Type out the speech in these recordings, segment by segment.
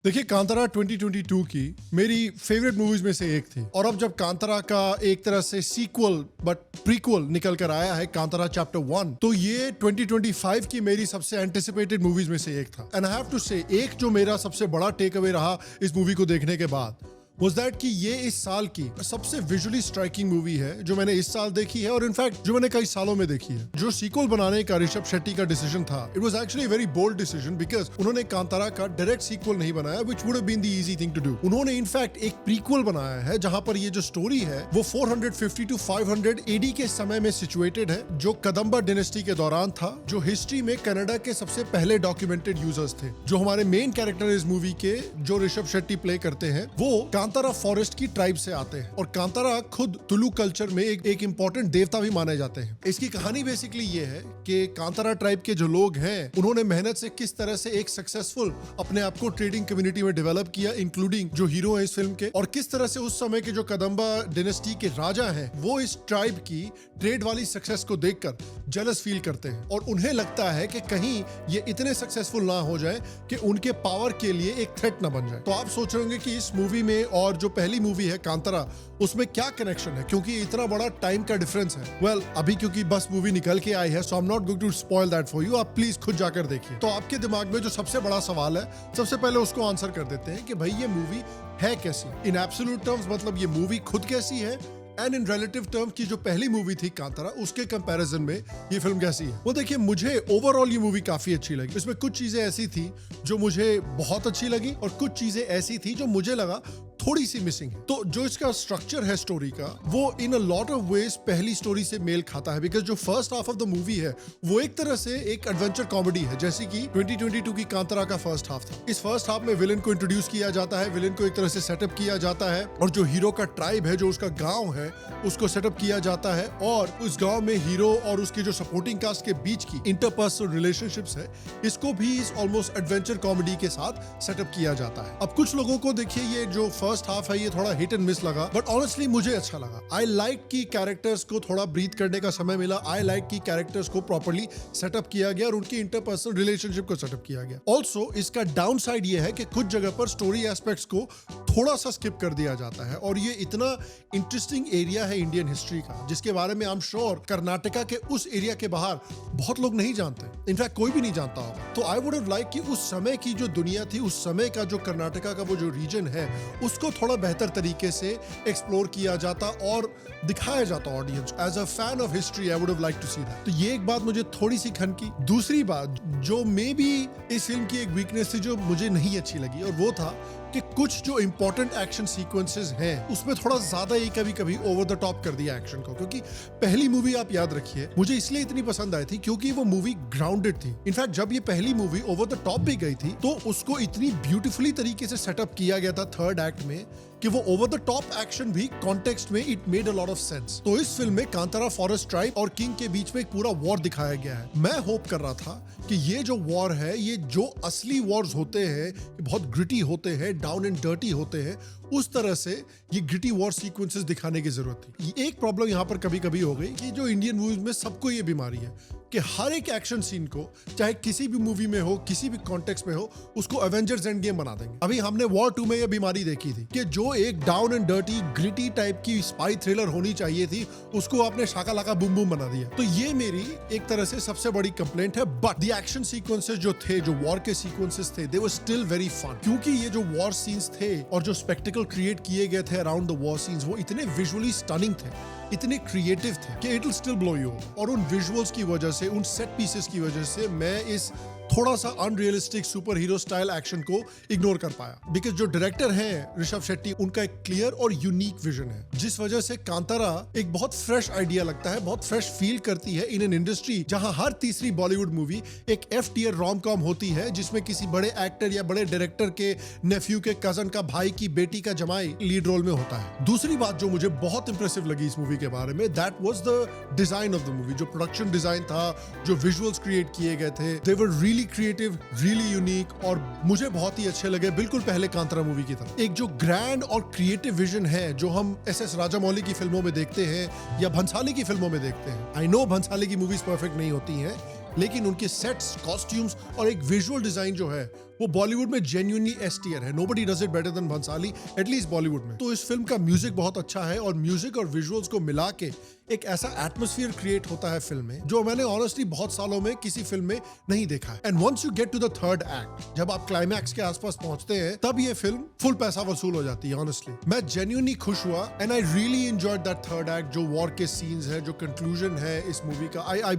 देखिए कांतारा 2022 की मेरी फेवरेट मूवीज में से एक थी और अब जब कांतारा का एक तरह से सीक्वल बट प्रीक्वल निकल कर आया है कांतारा चैप्टर 1 तो ये 2025 की मेरी सबसे एंटिसिपेटेड मूवीज में से एक था। एंड आई हैव टू से एक जो मेरा सबसे बड़ा टेक अवे रहा इस मूवी को देखने के बाद was that कि ये इस साल की सबसे विजुअली स्ट्राइकिंग मूवी है जो मैंने इस साल देखी है और इनफैक्ट जो मैंने कई सालों में देखी है। जो सीक्वल बनाने का ऋषभ शेट्टी का डिसीजन था, it was actually very bold decision because उन्होंने कांतारा का डायरेक्ट सीक्वल नहीं बनाया which would have been the easy thing to do. उन्होंने इनफैक्ट एक प्रीक्वल बनाया है जहां पर ये जो स्टोरी है वो 450 टू 500 एडी के समय में सिचुएटेड है, जो कदम्बा डायनेस्टी के दौरान था, जो हिस्ट्री में कनाडा के सबसे पहले डॉक्यूमेंटेड यूजर्स थे। जो हमारे मेन कैरेक्टर इस मूवी के जो ऋषभ शेट्टी प्ले करते हैं वो कांतारा फॉरेस्ट की ट्राइब से आते हैं और कांतारा खुद तुलु कल्चर में एक इंपॉर्टेंट देवता भी माने जाते हैं। इसकी कहानी बेसिकली ये है कि कांतारा ट्राइब के जो लोग हैं उन्होंने मेहनत से किस तरह से एक सक्सेसफुल अपने आप को ट्रेडिंग कम्युनिटी में डेवलप किया, इंक्लूडिंग जो हीरो है इस फिल्म के, और किस तरह से उस समय के जो कदम्बा डायनेस्टी के राजा हैं वो इस ट्राइब की ट्रेड वाली सक्सेस को देखकर जेलस फील करते हैं और उन्हें लगता है कि कहीं ये इतने सक्सेसफुल ना हो जाए कि उनके पावर के लिए एक थ्रेट ना बन जाए। तो आप सोच रहे होंगे कि इस मूवी में और जो पहली मूवी है कांतारा उसमें क्या कनेक्शन है क्योंकि इतना बड़ा टाइम का डिफरेंस है। वेल, अभी क्योंकि बस मूवी निकल के आई है so I am not going to spoil that for you, आप प्लीज खुद जाकर देखिए। तो आपके दिमाग में जो सबसे बड़ा सवाल है सबसे पहले उसको आंसर कर देते हैं कि भाई ये मूवी है कैसी इन एब्सोल्यूट टर्म्स, मतलब ये मूवी खुद कैसी है, एंड इन रिलेटिव टर्म्स की जो पहली मूवी थी कांतारा उसके कंपैरिजन में ये फिल्म कैसी है। वो देखिए, मुझे ओवरऑल ये मूवी काफी अच्छी लगी। इसमें कुछ चीजें ऐसी थी जो मुझे बहुत अच्छी लगी और कुछ चीजें ऐसी थी जो मुझे लगा थोड़ी सी मिसिंग है। तो जो इसका स्ट्रक्चर है स्टोरी का वो इन अ लॉट ऑफ वेज पहली स्टोरी से मेल खाता है बिकॉज जो first half of the movie है वो एक तरह से एक एडवेंचर कॉमेडी है जैसे कि 2022 की कांतारा का फर्स्ट हाफ था। इस फर्स्ट हाफ में विलेन को इंट्रोड्यूस किया जाता है, विलेन को एक तरह से सेटअप किया जाता है और जो हीरो का ट्राइब है, जो उसका गांव है, उसको सेटअप किया जाता है और उस गांव में हीरो और उसकी जो सपोर्टिंग कास्ट के बीच की इंटरपर्सनल रिलेशनशिप्स है इसको भी इस ऑलमोस्ट एडवेंचर कॉमेडी के साथ सेटअप किया जाता है। अब कुछ लोगों को देखिए ये जो फर्स्ट हाफ है ये थोड़ा हिट एंड मिस लगा बट ऑनेस्टली मुझे अच्छा लगा। आई लाइक की कैरेक्टर्स को थोड़ा ब्रीथ करने का समय मिला, आई लाइक की कैरेक्टर्स को प्रॉपर्ली सेटअप किया गया और उनकी इंटरपर्सनल रिलेशनशिप को सेटअप किया गया। ऑल्सो इसका डाउन साइड ये है कि कुछ जगह पर स्टोरी एस्पेक्ट्स को थोड़ा सा स्किप कर दिया जाता है और ये इतना इंटरेस्टिंग एरिया है इंडियन हिस्ट्री का जिसके बारे में आई एम श्योर कर्नाटका के उस एरिया के बाहर बहुत लोग नहीं जानते, इनफैक्ट कोई भी नहीं जानता होगा। तो आई वुड हैव लाइक कि उस समय की जो दुनिया थी, उस समय का जो कर्नाटका का वो जो रीजन है उसको थोड़ा बेहतर तरीके से एक्सप्लोर किया जाता और दिखाया जाता audience. As a fan of history I would have like to see that. तो ये एक बात मुझे थोड़ी सी खनकी। दूसरी बात जो मे बी इस फिल्म की एक वीकनेस थी जो मुझे नहीं अच्छी लगी और वो था कि कुछ जो इंपॉर्टेंट एक्शन सीक्वेंसेस हैं उसमें थोड़ा ज्यादा ही कभी कभी ओवर द टॉप कर दिया एक्शन को। क्योंकि पहली मूवी आप याद रखिए मुझे इसलिए इतनी पसंद आई थी क्योंकि वो मूवी ग्राउंडेड थी। इनफैक्ट जब ये पहली मूवी ओवर द टॉप भी गई थी तो उसको इतनी ब्यूटीफुली तरीके से सेटअप किया गया था थर्ड एक्ट में कि वो ओवर द टॉप एक्शन भी कॉन्टेक्स्ट में it made a lot of sense. तो इस फिल्म में कांतारा फॉरेस्ट ट्राइब और किंग के बीच में एक पूरा वॉर दिखाया गया है। मैं होप कर रहा था कि ये जो वॉर है, ये जो असली वॉर्स होते हैं बहुत ग्रिटी होते हैं, डाउन एंड डर्टी होते हैं, उस तरह से ये ग्रिटी वॉर सीक्वेंसेस दिखाने की जरूरत थी। एक प्रॉब्लम यहाँ पर कभी कभी हो गई कि जो इंडियन मूवीज में सबको ये बीमारी है कि हर एक एक्शन सीन को चाहे किसी भी मूवी में हो, किसी भी कॉन्टेक्स्ट में हो, उसको एवेंजर्स एंड गेम बना देंगे। अभी हमने वॉर 2 में ये बीमारी देखी थी कि जो एक down and dirty gritty type की स्पाई थ्रिलर होनी चाहिए थी उसको आपने शाका लाका बूम बूम बना दिया। तो ये मेरी एक तरह से सबसे बड़ी कंप्लेंट है। बट द एक्शन सीक्वेंसेस जो थे, जो वॉर के सीक्वेंसेस थे, they were still very fun क्योंकि ये जो वॉर सीन्स थे और जो स्पेक्टिकल क्रिएट किए गए थे अराउंड द वॉर सीन्स वो इतने विजुअली स्टनिंग थे, इतने क्रिएटिव थे कि it will still blow you. और उन विजुअल्स की वजह से, उन सेट पीसेस की वजह से मैं इस थोड़ा सा unrealistic super hero style action को इग्नोर कर पाया बिकॉज जो डायरेक्टर हैं ऋषभ शेट्टी उनका एक क्लियर और यूनिक विजन है जिस वजह से कांतारा एक बहुत फ्रेश आइडिया लगता है, बहुत फ्रेश फील करती है इन एन इंडस्ट्री जहां हर तीसरी बॉलीवुड मूवी एक एफ टियर रोम कॉम होती है जिसमें किसी बड़े एक्टर या बड़े डायरेक्टर के नेफ्यू के कजन का भाई की बेटी का जमाई लीड रोल में होता है। दूसरी बात जो मुझे बहुत इंप्रेसिव लगी इस मूवी के बारे में, that was the design of the movie. जो प्रोडक्शन डिजाइन था, जो विजुअल्स क्रिएट किए गए थे, they were really creative, really unique और मुझे बहुत ही अच्छे लगे, बिल्कुल पहले कांतारा मूवी की तरह। एक जो ग्रैंड और क्रिएटिव विजन है जो हम एस राजामौली की फिल्मों में देखते हैं या भंसाली की फिल्मों में देखते हैं। आई नो भंसाली की मूवीज परफेक्ट नहीं होती हैं लेकिन उनके सेट्स, कॉस्ट्यूम्स और एक विजुअल डिजाइन जो है वो बॉलीवुड में जेन्युइनली एस टियर है, nobody does it better than Bhansali, at least Bollywood में। तो इस फिल्म का म्यूजिक बहुत अच्छा है और म्यूजिक और विजुअल्स को मिला के एक ऐसा एटमॉस्फेयर क्रिएट होता है फिल्म में जो मैंने ऑनेस्टली बहुत सालों में किसी फिल्म में नहीं देखा है। And once you get to the third act, जब आप क्लाइमैक्स के आसपास पहुंचते हैं, तब ये फिल्म फुल पैसा वसूल हो जाती है। ऑनेस्टली मैं जेन्युइनली खुश हुआ and I really enjoyed that third act. जो वॉर के सीन्स है, जो कंक्लूजन है इस मूवी का, आई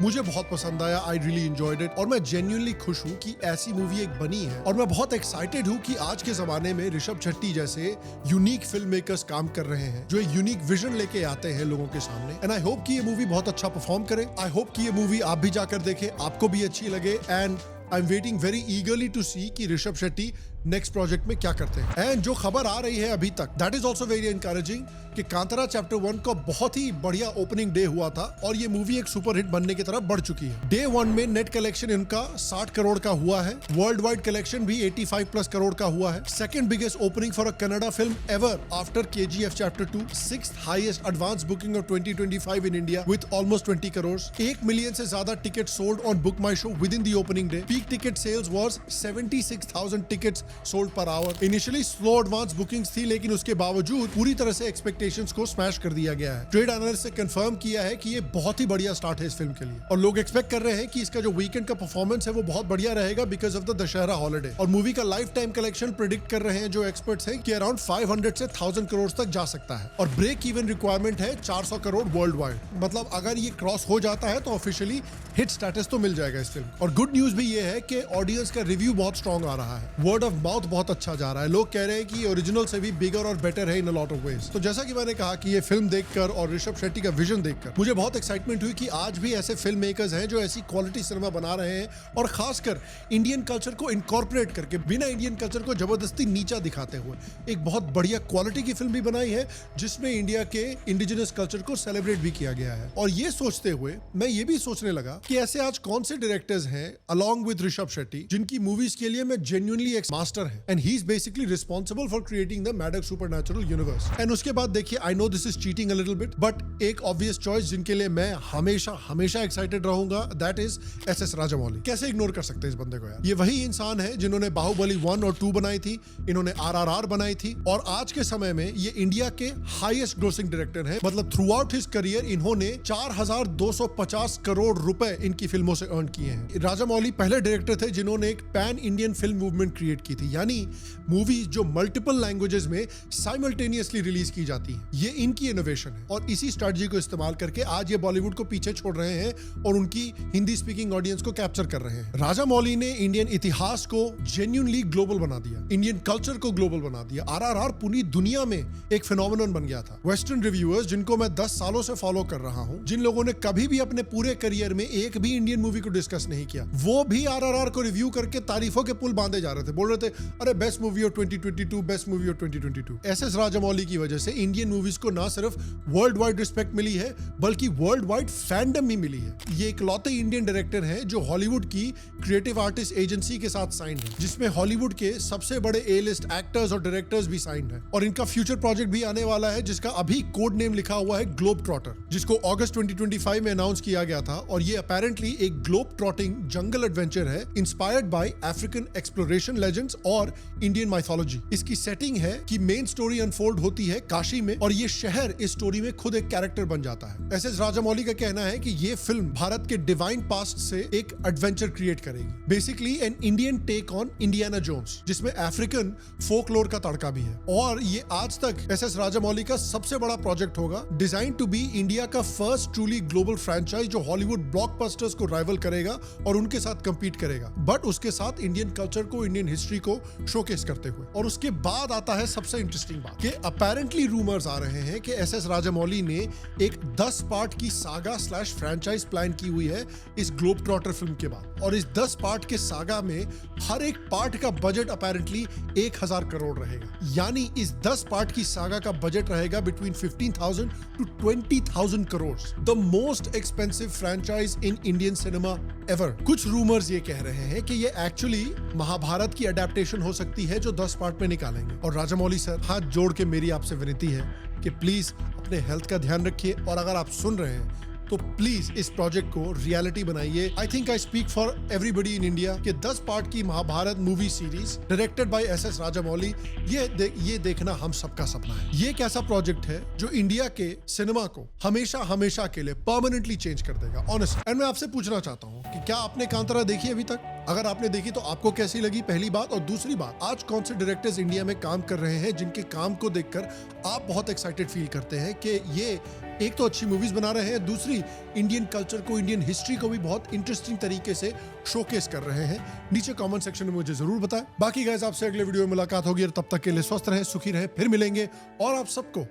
मुझे बहुत पसंद आया। आई रियली एंजॉयड इट और मैं जेन्युइनली खुश हूँ कि ऐसी मूवी एक बनी है। और मैं बहुत एक्साइटेड हूँ कि आज के जमाने में ऋषभ शेट्टी जैसे यूनिक फिल्म मेकर्स काम कर रहे हैं जो एक यूनिक विजन लेके आते हैं लोगों के सामने। एंड आई होप कि ये मूवी बहुत अच्छा परफॉर्म करे। आई होप कि ये मूवी आप भी जाकर देखें, आपको भी अच्छी लगे। And I am waiting very eagerly to see कि ऋषभ शेट्टी नेक्स्ट प्रोजेक्ट में क्या करते हैं। एंड जो खबर आ रही है अभी तक, that is also very encouraging कि कांतारा चैप्टर 1 का बहुत ही बढ़िया ओपनिंग डे हुआ था और ये मूवी एक सुपर हिट बनने की तरफ बढ़ चुकी है। डे 1 में नेट कलेक्शन इनका 60 करोड़ का हुआ है। वर्ल्ड वाइड कलेक्शन भी 85+ करोड़ का हुआ है। Second biggest opening for a Kannada film ever after KGF chapter 2। 6th highest advance booking of 2025 in India with almost 20 crore. 1 million से ज्यादा ticket sold on Book My Show within the opening day. Peak ticket sales was 76,000 tickets sold per hour. Initially slow advance bookings थी, लेकिन उसके बावजूद पूरी तरह से expectations को स्मैश कर दिया गया है। ट्रेड एनालिस्ट से कंफर्म किया है कि ये बहुत ही बढ़िया स्टार्ट है इस फिल्म के लिए और लोग एक्सपेक्ट कर रहे हैं कि इसका जो वीकेंड का परफॉर्मेंस है वो बहुत बढ़िया रहेगा because of the Dussehra holiday. और मूवी का लाइफ टाइम कलेक्शन प्रेडिक्ट कर रहे हैं जो एक्सपर्ट्स हैं कि अराउंड 500 से 1000 करोड़ तक जा सकता है और ब्रेक इवन रिक्वायरमेंट है 400 करोड़ वर्ल्ड वाइड। मतलब अगर ये क्रॉस हो जाता है तो ऑफिशियली हिट स्टेटस तो मिल जाएगा इस फिल्म। और गुड न्यूज भी ये है कि ऑडियंस का रिव्यू बहुत स्ट्रॉन्ग आ रहा है। वर्ड ऑफ माउथ बहुत अच्छा जा रहा है। लोग कह रहे हैं कि ओरिजिनल से भी बिगर और बेटर है इन अ लॉट ऑफ वेज। तो जैसा कि मैंने कहा कि ये फिल्म देखकर और ऋषभ शेट्टी का विजन देखकर मुझे बहुत एक्साइटमेंट हुई कि आज भी ऐसे फिल्म मेकर्स हैं जो ऐसी क्वालिटी सिनेमा बना रहे हैं और खासकर इंडियन कल्चर को इनकॉर्पोरेट करके, बिना इंडियन कल्चर को जबरदस्ती नीचा दिखाते हुए एक बहुत बढ़िया क्वालिटी की फिल्म भी बनाई है जिसमें इंडिया के इंडिजिनस कल्चर को सेलिब्रेट भी किया गया है। और ये सोचते हुए मैं ये भी सोचने लगा कि ऐसे आज कौन से डायरेक्टर्स हैं अलॉन्ग विद ऋषभ शेट्टी जिनकी मूवीज के लिए मैं जेन्युइनली एक मास्टर है and he is basically responsible for creating the Maddock supernatural universe. And उसके बाद देखिए, I know this is cheating a little bit, but एक ऑब्वियस चॉइस जिनके लिए मैं हमेशा एक्साइटेड रहूंगा, दैट इज SS राजामौली। कैसे इग्नोर कर सकते हैं इस बंदे को यार। ये वही इंसान है जिन्होंने बाहुबली 1 और 2 बनाई थी, इन्होंने RRR बनाई थी और आज के समय में ये इंडिया के हाईएस्ट ग्रोसिंग डायरेक्टर हैं। मतलब थ्रू आउट हिज करियर इन्होंने 4250 करोड़ रुपए इनकी फिल्मों से अर्न किए हैं। राजामौली पहले डायरेक्टर थे जिन्होंने एक pan Indian film movement create की थी, यानी मूवीज जो मल्टीपल लैंग्वेजेस में साइमल्टेनियसली रिलीज की जाती है। ये इनकी इनोवेशन है और इसी स्ट्रेटजी को इस्तेमाल करके आज ये बॉलीवुड को पीछे छोड़ रहे हैं और उनकी हिंदी स्पीकिंग ऑडियंस को कैप्चर कर रहे हैं। राजामौली ने इंडियन इतिहास को जेन्युइनली ग्लोबल बना दिया, इंडियन कल्चर को ग्लोबल बना दिया। RRR पूरी दुनिया में एक फिनोमेनन बन गया था। वेस्टर्न रिव्यूअर्स जिनको मैं 10 सालों से फॉलो कर रहा हूं, जिन लोगों ने कभी भी अपने पूरे करियर में एक भी इंडियन मूवी को डिस्कस नहीं किया, वो भी RRR को रिव्यू करके तारीफों के पुल बांधे जा रहे थे। बोल रहे थे अरे best movie of 2022, best movie of 2022। SS Rajamouli की वजह से इंडियन मूवीज को ना सिर्फ वर्ल्ड वाइड रिस्पेक्ट मिली है बल्कि वर्ल्ड वाइड फैंडम भी मिली है। ये इकलौते इंडियन डायरेक्टर हैं जो हॉलीवुड की क्रिएटिव आर्टिस्ट एजेंसी के साथ साइंड है, जिसमें हॉलीवुड के सबसे बड़े A-लिस्ट एक्टर्स और डायरेक्टर्स भी साइंड है। और इनका फ्यूचर प्रोजेक्ट भी आने वाला है जिसका अभी कोड नेम लिखा हुआ है ग्लोब ट्रॉटर, जिसको अगस्त 2025 में अनाउंस किया गया था। और ये अपेरेंटली एक ग्लोब ट्रॉटिंग जंगल एडवेंचर है inspired by African exploration legends और इंडियन माइथोलॉजी। इसकी सेटिंग है कि मेन स्टोरी अनफोल्ड होती है काशी में और ये शहर इस स्टोरी में खुद एक कैरेक्टर बन जाता है। SS राजामौली का कहना है कि ये फिल्म भारत के डिवाइन पास्ट से एक एडवेंचर क्रिएट करेगी, basically an Indian take on Indiana Jones, जिसमें अफ्रीकन फोकलोर का तड़का भी है। और ये आज तक SS राजामौली का सबसे बड़ा प्रोजेक्ट होगा, डिजाइन टू बी इंडिया का फर्स्ट ट्रूली ग्लोबल फ्रेंचाइज जो हॉलीवुड ब्लॉकबस्टर्स को राइवल करेगा और उनके साथ कंपीट करेगा, बट उसके साथ इंडियन कल्चर को, इंडियन हिस्ट्री को शोकेस करते हुए। और उसके बाद आता है सबसे इंटरेस्टिंग बात कि अपेरेंटली रूमर्स आ रहे हैं कि SS राजामौली ने एक 10 पार्ट की सागा / फ्रेंचाइज प्लान की हुई है इस ग्लोब ट्रॉटर फिल्म के बाद। और इस 10 पार्ट के सागा में हर एक पार्ट का बजट अपेरेंटली 1000 करोड़ रहेगा, यानी इस 10 पार्ट की सागा का बजट रहेगा between 15,000 to 20,000 crore. The most expensive franchise in Indian cinema ever. कुछ रूमर्स ये कह रहे हैं कि ये एक्चुअली महाभारत की अडेप्टेशन हो सकती है जो 10 पार्ट में निकालेंगे। और राजामौली सर, हाथ जोड़ के मेरी आपसे विनती है कि प्लीज अपने हेल्थ का ध्यान रखिए और अगर आप सुन रहे हैं तो प्लीज इस प्रोजेक्ट को रियलिटी बनाइए। I think I speak for everybody in India कि 10 पार्ट की Mahabharat movie series directed by S Rajamouli, ये देखना हम सबका सपना है। ये एक ऐसा प्रोजेक्ट है जो इंडिया के सिनेमा को हमेशा के लिए परमानेंटली चेंज कर देगा, ऑनेस्ट। एंड मैं आपसे पूछना चाहता हूँ कि क्या आपने कांतारा देखी अभी तक? अगर आपने देखी तो आपको कैसी लगी, पहली बात। और दूसरी बात, आज कौन से डायरेक्टर्स इंडिया में काम कर रहे हैं जिनके काम को देखकर आप बहुत एक्साइटेड फील करते हैं कि ये एक तो अच्छी मूवीज बना रहे हैं, दूसरी इंडियन कल्चर को, इंडियन हिस्ट्री को भी बहुत इंटरेस्टिंग तरीके से शोकेस कर रहे हैं? नीचे कमेंट सेक्शन में मुझे जरूर बताएं। बाकी गाइस, आपसे अगले वीडियो में मुलाकात होगी और तब तक के लिए स्वस्थ रहें, सुखी रहें, फिर मिलेंगे। और आप सबको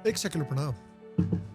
एक सेकंड प्रणाम।